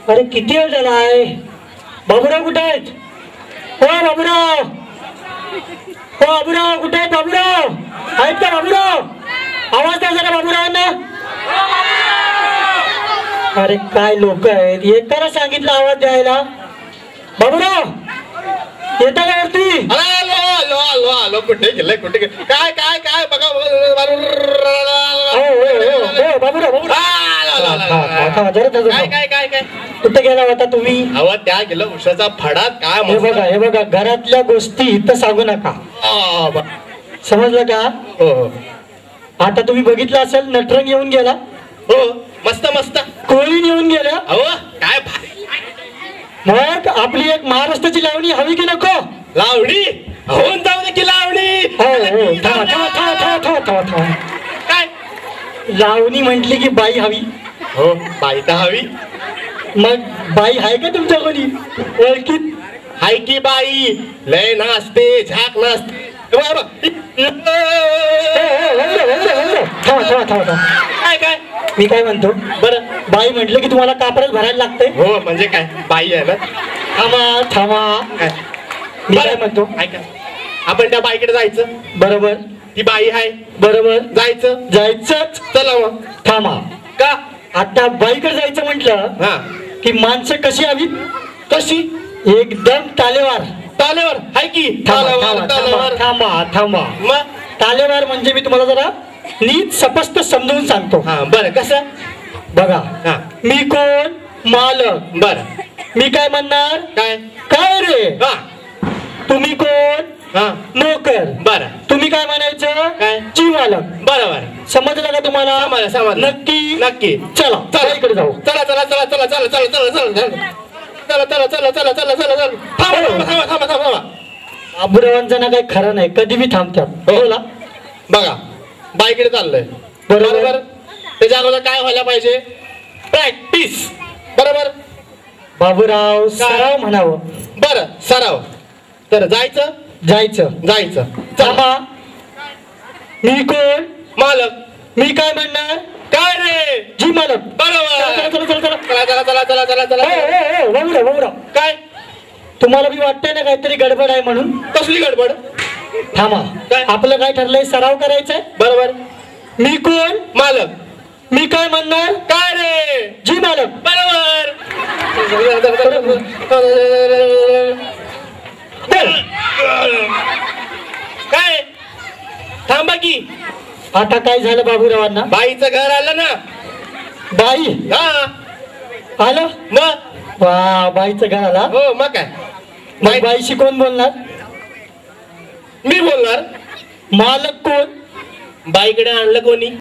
अरे किती वेळ झाला आहे? बाबूराव कुठे आहेत? हो बाबूराव, हो बाबूराव कुठे आहेत? बाबूराव आहेत का? बाबूराव आवाज द्या जरा बाबूरावांना. अरे काय लोक आहेत, एकाला सांगितलं आवाज द्यायला. बाबूराव येता का वरती? आलो आलो आलो. कुठे गेले कुठे गेले? काय काय काय बघा. बाबूराव काय काय काय काय कुठे गेला होता तुम्ही? अहो त्या गेलं उशाचा फडा. काय हे बघा घरातल्या गोष्टी इथं सांगू नका, समजलं का? हो. आता तुम्ही बघितलं असेल नटरंग येऊन गेला. हो मस्त मस्त. कोळी येऊन गेल्या. अहो काय मग आपली एक महाराष्ट्राची लावणी हवी की नको? लावणी होऊन जाऊ दे की लावणी. काय लावणी म्हटली की बाई हवी. हो बाई तर हवी. मग बाई आहे का तुमच्या कोणी ओळखीत? हाय की बाई लय नाचते झाक नाचते. काय काय मी काय म्हणतो, बरं बाई म्हटलं की तुम्हाला कापडच भरायला लागते. हो म्हणजे काय बाई आहे ना. थांबा थांबा, मी काय म्हणतो ऐका, आपण त्या बाईकडे जायचं. बरोबर, ती बाई आहे बरोबर, जायचं जायचंच. चला मग. थांबा, का आता बाईकडे जायचं म्हटलं हा की माणसं कशी हवी? कशी? एकदम तालेवार. तालेवर हाय की. थांबा थांबा, मग तालेवार म्हणजे मी तुम्हाला जरा नीट स्पष्ट समजून सांगतो. हा बरं कसं? बघा, हा मी कोण? मालक. बरं मी काय म्हणणार? काय काय रे? हा तुम्ही कोण? हा नोकर. बरं तुम्ही काय म्हणायचं? काय? जी मालक. बरोबर. समजलं का तुम्हाला? समजलं. नक्की नक्की. चला बाईकडे जाऊ. चला चला चला चला चला चला चला चला चला चला चला चला चला चला चला. थांबा थांबा थांबा थांबा थांबा. बाबूरावांचं ना काही खरं नाही, कधी बी थांबतात. बोला. बघा बाईकडे चाललंय बरोबर. त्याच्या अगोदर काय व्हायला पाहिजे? प्रॅक्टिस. बरोबर बाबूराव सराव म्हणावं. बरं सराव. तर जायचं जायचं. जायचं. थांबा, मी कोण? मालक. मी काय म्हणणार? काय रे? जी मालक. बरोबर. चला चला चला चला. चला चला चला चला चला चला. बाबूराव बाबूराव, काय तुम्हाला बी वाटतंय ना काहीतरी गडबड आहे म्हणून? कसली गडबड? थांबा, काय? आपलं काय ठरलंय? सराव करायचंय. बरोबर. मी कोण? मालक. मी काय म्हणणार? काय रे? जी मालक. बरोबर. काय? थांबा की. आता काय झालं बाबूरावांना? बाईचं घर आलं ना. बाई हा आलं. मग वा, बाईचं घर आला. हो मग काय? मग बाईशी कोण बोलणार? मी बोलणार. मालक कोण? बाईकडे आणलं कोणी?